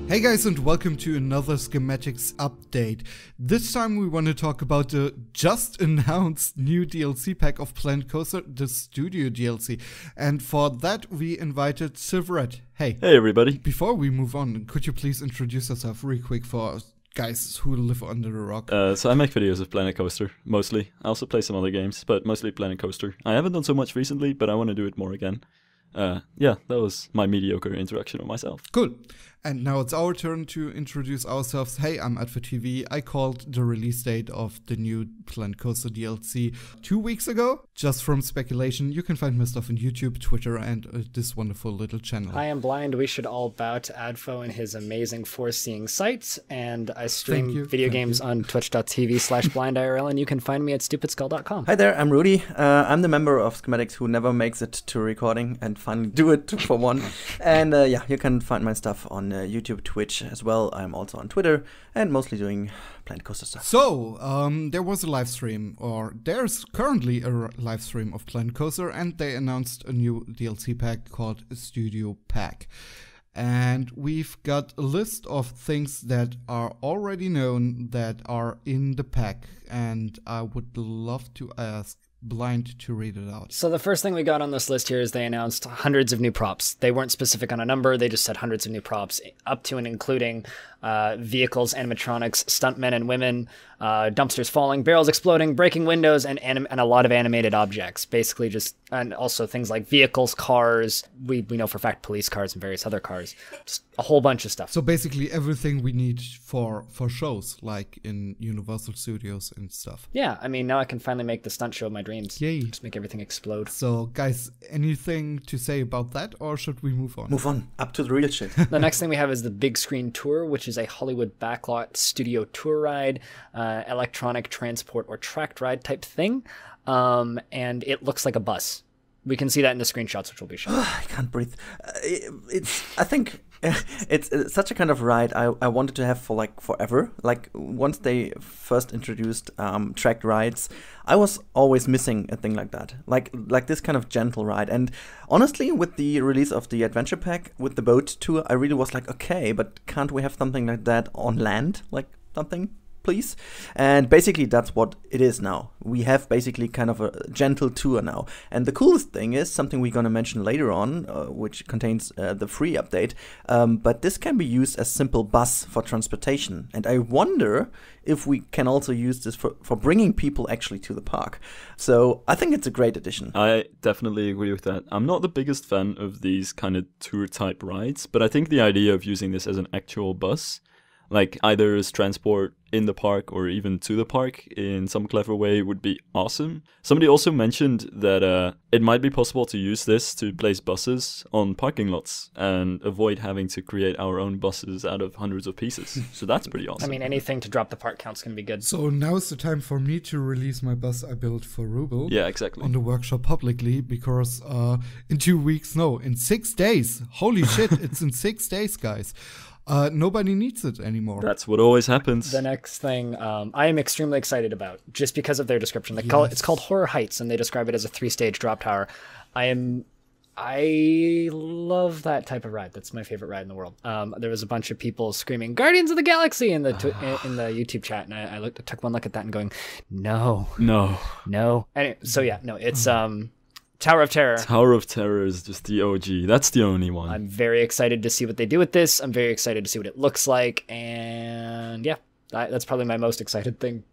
Hey guys, and welcome to another Schematics update. This time we want to talk about the just announced new DLC pack of Planet Coaster, the Studio DLC. And for that we invited Silvarret. Hey. Hey everybody. Before we move on, could you please introduce yourself real quick for guys who live under the rock? So I make videos of Planet Coaster, mostly. I also play some other games, but mostly Planet Coaster. I haven't done so much recently, but I want to do it more again. Yeah, that was my mediocre introduction of myself. Cool. And now it's our turn to introduce ourselves. Hey, I'm AdfoTV. I called the release date of the new Planet Coaster DLC 2 weeks ago. Just from speculation, you can find my stuff on YouTube, Twitter, and this wonderful little channel. I am blind. We should all bow to Adfo and his amazing foreseeing sight. And I stream video games on twitch.tv/BlindIRL, and you can find me at stupidskull.com. Hi there, I'm Rudy. I'm the member of Schematics who never makes it to recording and finally do it for one. And yeah, you can find my stuff on YouTube, Twitch as well. I'm also on Twitter and mostly doing Planet Coaster stuff. So, there was a live stream, or there's currently a live stream of Planet Coaster, and they announced a new DLC pack called Studio Pack. And we've got a list of things that are already known that are in the pack, and I would love to ask Blind to read it out. So the first thing we got on this list here is they announced hundreds of new props. They weren't specific on a number, they just said hundreds of new props, up to and including vehicles, animatronics, stuntmen and women, dumpsters falling, barrels exploding, breaking windows, and a lot of animated objects. Basically just, and also things like vehicles, cars, we know for a fact police cars and various other cars. Just a whole bunch of stuff. So basically everything we need for shows, like in Universal Studios and stuff. Yeah, I mean, now I can finally make the stunt show of my dreams. Yay. Just make everything explode. So guys, anything to say about that, or should we move on? Move on, up to the real shit. The next thing we have is the Big Screen Tour, which is a Hollywood backlot studio tour ride, electronic transport or tracked ride type thing. And it looks like a bus. We can see that in the screenshots, which will be shown. I can't breathe. I think it's such a kind of ride I wanted to have for like forever. Like once they first introduced tracked rides, I was always missing a thing like that. Like this kind of gentle ride. And honestly, with the release of the adventure pack with the boat tour, I really was like, okay, but can't we have something like that on land? Like something, please? And basically that's what it is now. We have basically kind of a gentle tour now. And the coolest thing is something we're going to mention later on, which contains the free update. But this can be used as simple bus for transportation. And I wonder if we can also use this for bringing people actually to the park. So I think it's a great addition. I definitely agree with that. I'm not the biggest fan of these kind of tour type rides, but I think the idea of using this as an actual bus, like either as transport in the park or even to the park in some clever way, would be awesome. Somebody also mentioned that it might be possible to use this to place buses on parking lots and avoid having to create our own buses out of hundreds of pieces. So that's pretty awesome. I mean, anything to drop the part counts can be good. So now's the time for me to release my bus I built for Rubo. Yeah, exactly. On the workshop publicly, because in 2 weeks, no, in 6 days. Holy shit, it's in 6 days, guys. Nobody needs it anymore. That's what always happens. The next thing I am extremely excited about, just because of their description. It's called Horror Heights, and they describe it as a 3-stage drop tower. I love that type of ride. That's my favorite ride in the world. There was a bunch of people screaming "Guardians of the Galaxy" in the YouTube chat, and I took one look at that and going, no. Anyway, so yeah, no, it's Tower of Terror. Tower of Terror is just the OG. That's the only one. I'm very excited to see what they do with this. I'm very excited to see what it looks like. And yeah, that's probably my most excited thing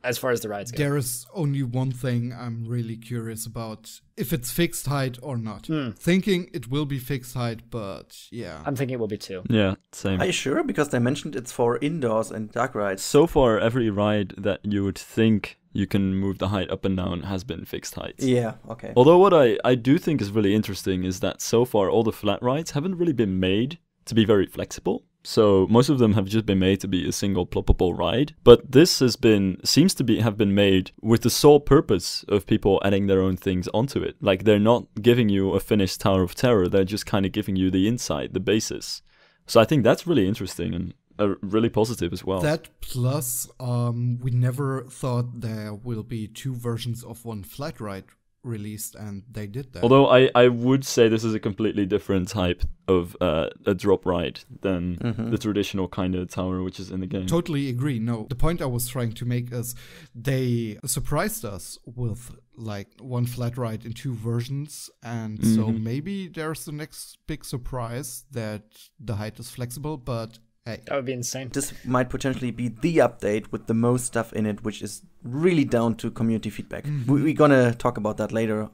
as far as the rides go. There is only one thing I'm really curious about. If it's fixed height or not. Thinking it will be fixed height, but yeah. I'm thinking it will be too. Yeah, same. Are you sure? Because they mentioned it's for indoors and dark rides. So far, every ride that you would think you can move the height up and down has been fixed heights. Yeah, okay. Although what I do think is really interesting is that so far all the flat rides haven't really been made to be very flexible. So most of them have just been made to be a single ploppable ride. But this seems to have been made with the sole purpose of people adding their own things onto it. Like they're not giving you a finished Tower of Terror, they're just kind of giving you the inside, the basis. So I think that's really interesting and really positive as well. That plus, we never thought there will be 2 versions of one flat ride released, and they did that. Although I would say this is a completely different type of a drop ride than the traditional kind of tower which is in the game. Totally agree. No, the point I was trying to make is they surprised us with like one flat ride in 2 versions, and so maybe there's the next big surprise that the height is flexible, but hey. That would be insane. This might potentially be the update with the most stuff in it, which is really down to community feedback. We're gonna talk about that later,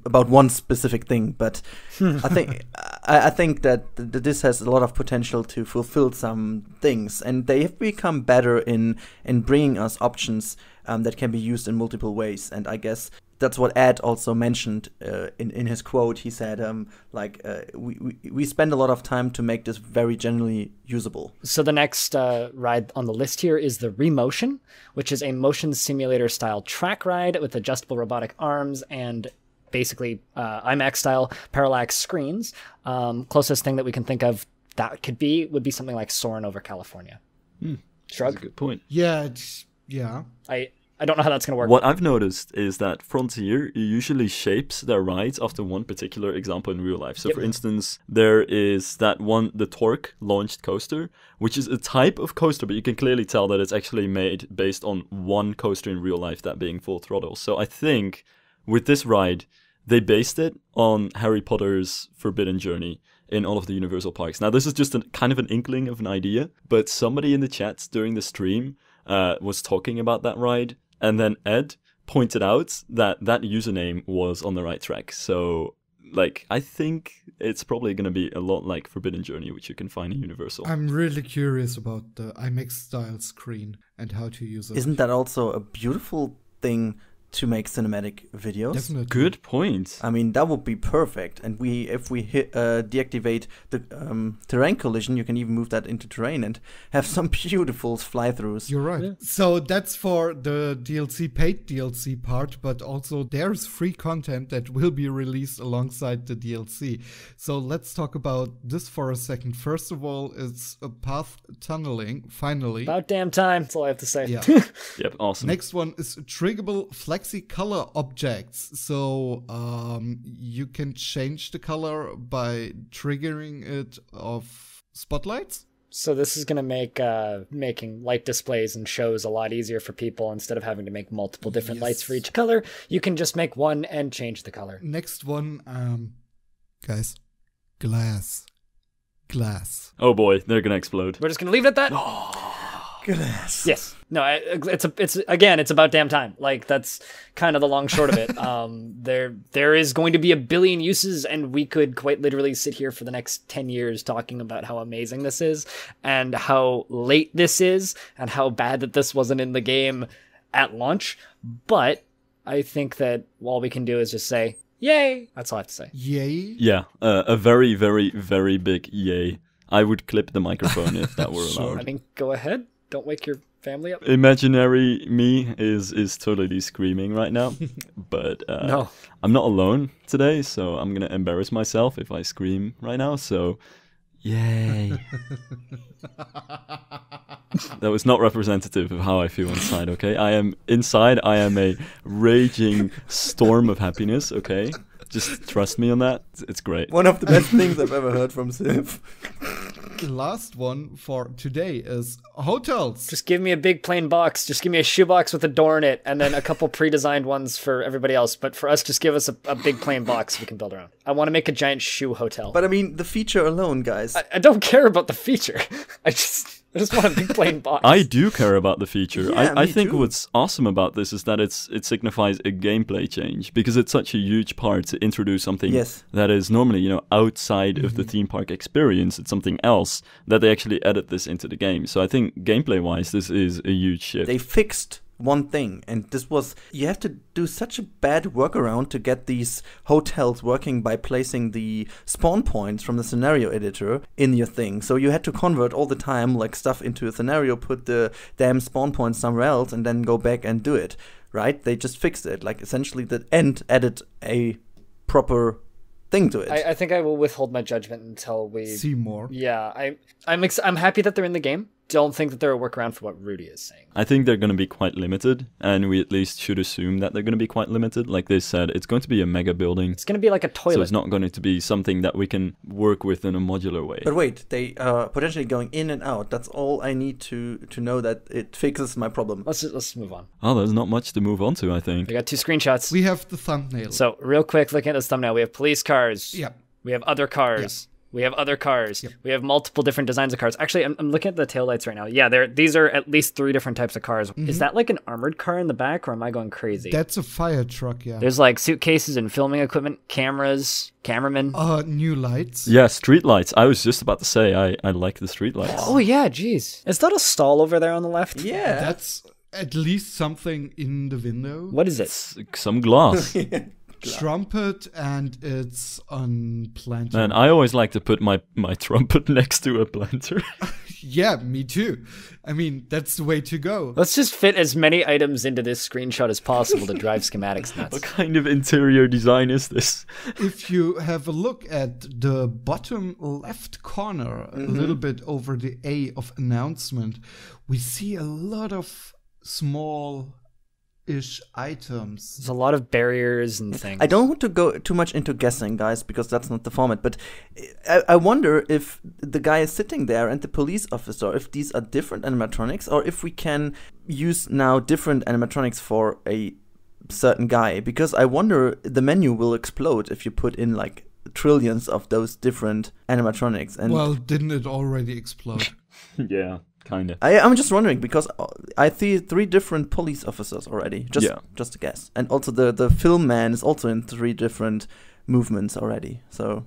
about one specific thing, but I think that this has a lot of potential to fulfill some things, and they have become better in bringing us options that can be used in multiple ways. And I guess that's what Ed also mentioned in his quote. He said, we spend a lot of time to make this very generally usable. So the next ride on the list here is the Remotion, which is a motion simulator style track ride with adjustable robotic arms and basically IMAX style parallax screens. Closest thing that we can think of that would be something like Soarin' over California. Shrug? That's a good point. Yeah. I don't know how that's going to work. What I've noticed is that Frontier usually shapes their rides after one particular example in real life. So, for instance, there is that one, the Torque launched coaster, which is a type of coaster, but you can clearly tell that it's actually made based on one coaster in real life, that being Full Throttle. So I think with this ride, they based it on Harry Potter's Forbidden Journey in all of the Universal parks. Now, this is just kind of an inkling of an idea, but somebody in the chats during the stream was talking about that ride, and then Ed pointed out that username was on the right track. So, like, I think it's probably going to be a lot like Forbidden Journey, which you can find in Universal. I'm really curious about the IMAX style screen and how to use it. Isn't that also a beautiful thing to make cinematic videos? Definitely. Good point. I mean, that would be perfect. And if we deactivate the terrain collision, you can even move that into terrain and have some beautiful fly-throughs. You're right. Yeah. So that's for the paid DLC part, but also there's free content that will be released alongside the DLC. So let's talk about this for a second. First of all, it's a path tunneling, finally. About damn time, that's all I have to say. Yeah. Yep, awesome. Next one is triggable color objects. So you can change the color by triggering it of spotlights. So this is going to make making light displays and shows a lot easier for people. Instead of having to make multiple different lights for each color, you can just make one and change the color. Next one, guys, glass. Oh boy, they're going to explode. We're just going to leave it at that? Glass. Yes. No, it's about damn time. Like, that's kind of the long short of it. There is going to be a billion uses, and we could quite literally sit here for the next 10 years talking about how amazing this is and how late this is and how bad that this wasn't in the game at launch. But I think that all we can do is just say, yay. That's all I have to say. Yay? Yeah, a very, very, very big yay. I would clip the microphone if that were allowed. I mean, go ahead. Don't wake your family up. Imaginary me is totally screaming right now, but no. I'm not alone today, so I'm gonna embarrass myself if I scream right now. So, yay! That was not representative of how I feel inside. Okay, I am a raging storm of happiness. Okay, just trust me on that. It's great. One of the best things I've ever heard from Silv. The last one for today is hotels. Just give me a big plain box. Just give me a shoebox with a door in it, and then a couple pre-designed ones for everybody else. But for us, just give us a big plain box we can build around. I want to make a giant shoe hotel. But I mean, the feature alone, guys. I don't care about the feature. I just want a big plain box. I do care about the feature. Yeah, I think too. what's awesome about this is that it signifies a gameplay change, because it's such a huge part to introduce something that is normally, outside of the theme park experience. It's something else that they actually edit this into the game. So I think gameplay-wise, this is a huge shift. They fixed one thing, and this was, you have to do such a bad workaround to get these hotels working by placing the spawn points from the scenario editor in your thing. So you had to convert all the time like stuff into a scenario, put the damn spawn points somewhere else, and then go back and do it, right? They just fixed it. Like, essentially the end added a proper thing to it. I think I will withhold my judgment until we see more. Yeah, I'm happy that they're in the game. don't think that they're a workaround for what Rudy is saying. I think they're going to be quite limited, and we at least should assume that they're going to be quite limited. Like they said, it's going to be a mega building. It's going to be like a toilet. So it's not going to be something that we can work with in a modular way. But wait, they are potentially going in and out. That's all I need to know that it fixes my problem. Let's move on. Oh, there's not much to move on to, I think. We got 2 screenshots. We have the thumbnail. So real quick, looking at this thumbnail, we have police cars. Yeah. We have other cars. Yeah. We have other cars. Yep. We have multiple different designs of cars. Actually, I'm looking at the taillights right now. Yeah, these are at least 3 different types of cars. Is that like an armored car in the back, or am I going crazy? That's a fire truck, yeah. There's like suitcases and filming equipment, cameras, cameramen. New lights. Yeah, street lights. I was just about to say, I like the street lights. Oh yeah, jeez. Is that a stall over there on the left? Yeah. That's at least something in the window. What is it? It's some glass. Trumpet, and it's on planter. Man, I always like to put my trumpet next to a planter. Yeah, me too. I mean, that's the way to go. Let's just fit as many items into this screenshot as possible to drive schematics nuts. What kind of interior design is this? If you have a look at the bottom left corner, a little bit over the A of announcement, we see a lot of small-ish items. There's a lot of barriers and things. I don't want to go too much into guessing, guys, because that's not the format, but I wonder if the guy is sitting there and the police officer, if these are different animatronics, or if we can use now different animatronics for a certain guy, because I wonder the menu will explode if you put in like trillions of those different animatronics. And well, didn't it already explode? Yeah. Kind of. I'm just wondering, because I see 3 different police officers already. Just a guess. And also the film man is also in 3 different movements already. So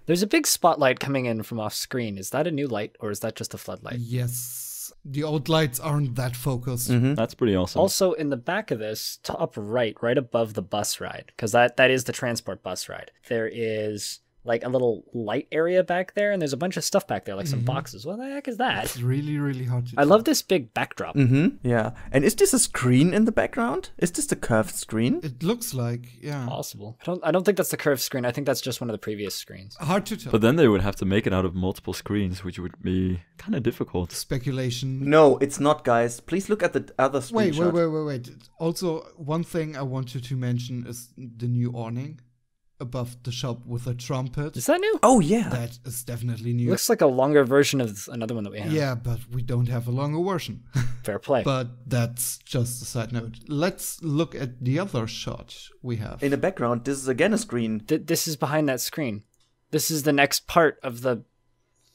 there's a big spotlight coming in from off screen. Is that a new light, or is that just a floodlight? Yes. The old lights aren't that focused. That's pretty awesome. Also, in the back of this, top right above the bus ride, because that is the transport bus ride, there is like a little light area back there, and there's a bunch of stuff back there, like some boxes. What the heck is that? It's really, really hard to I love this big backdrop. Yeah. And is this a screen in the background? Is this the curved screen? It looks like, yeah. Possible. I don't think that's the curved screen. I think that's just one of the previous screens. Hard to tell. But then they would have to make it out of multiple screens, which would be kind of difficult. Speculation. No, it's not, guys. Please look at the other screenshot. Wait. Also, one thing I wanted to mention is the new awning above the shop with a trumpet. Is that new? Oh, yeah. That is definitely new. Looks like a longer version of another one that we have. Yeah, but we don't have a longer version. Fair play. But that's just a side note. Let's look at the other shot we have. In the background, this is again a screen. This is behind that screen. This is the next part of the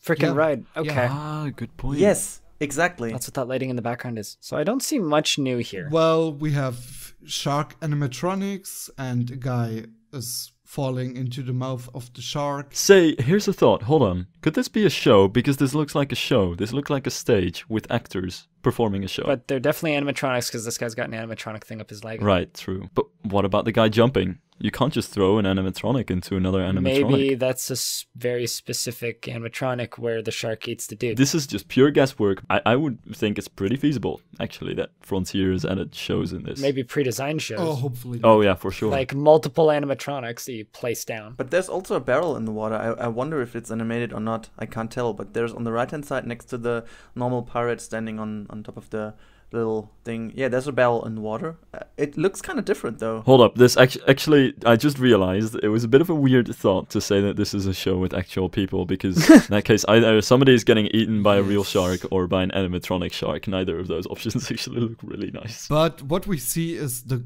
freaking ride. Okay. Ah, good point. Yes, exactly. That's what that lighting in the background is. So I don't see much new here. Well, we have shark animatronics, and a guy is falling into the mouth of the shark. Say, here's a thought. Hold on. Could this be a show? Because this looks like a show. This looks like a stage with actors performing a show. But they're definitely animatronics, because this guy's got an animatronic thing up his leg. Right, true. But what about the guy jumping? You can't just throw an animatronic into another animatronic. Maybe that's a very specific animatronic where the shark eats the dude. This is just pure guesswork. I would think it's pretty feasible, actually, that Frontiers added shows in this. Maybe pre-designed shows. Oh, hopefully. Oh, yeah, for sure. Like multiple animatronics that you place down. But there's also a barrel in the water. I wonder if it's animated or not. I can't tell. But there's on the right-hand side next to the normal pirate standing on top of the little thing. Yeah, there's a barrel in the water. It looks kind of different, though. Hold up. This actually, I just realized it was a bit of a weird thought to say that this is a show with actual people, because in that case, either somebody is getting eaten by a real shark or by an animatronic shark. Neither of those options actually look really nice. But what we see is the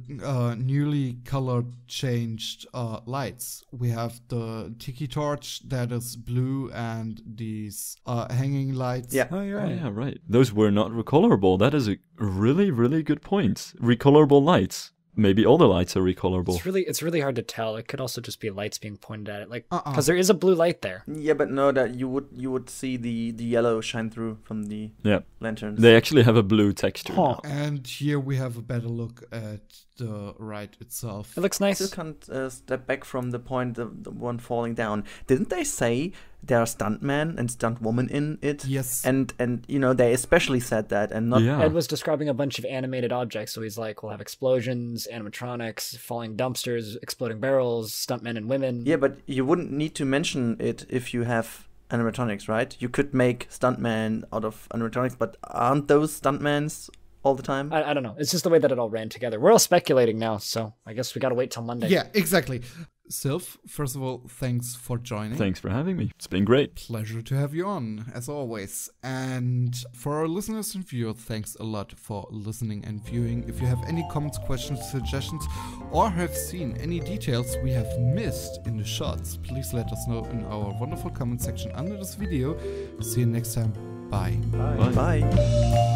newly colored changed lights. We have the tiki torch that is blue, and these hanging lights. Yeah. Oh, you're Oh, right. yeah, right. Those were not recolorable. That is a really, really good point. Recolorable lights. Maybe all the lights are recolorable. It's really hard to tell. It could also just be lights being pointed at it, like Uh-uh. because there is a blue light there. Yeah, but no, that you would see the yellow shine through from the Yeah. lanterns. They actually have a blue texture Huh. now. And here we have a better look at the ride itself. It looks I nice. still can't step back from the point of the one falling down. Didn't they say there are stuntmen and stuntwomen in it? Yes. And you know, they especially said that, and not. Yeah. Ed was describing a bunch of animated objects, so he's like, we'll have explosions, animatronics, falling dumpsters, exploding barrels, stuntmen and women. Yeah, but you wouldn't need to mention it if you have animatronics, right? You could make stuntmen out of animatronics, but aren't those stuntmans all the time? I don't know. It's just the way that it all ran together. We're all speculating now, so I guess we got to wait till Monday. Yeah, exactly. Sylv, first of all, thanks for joining. Thanks for having me. It's been great. Pleasure to have you on, as always. And for our listeners and viewers, thanks a lot for listening and viewing. If you have any comments, questions, suggestions, or have seen any details we have missed in the shots, please let us know in our wonderful comment section under this video. See you next time. Bye. Bye. Bye.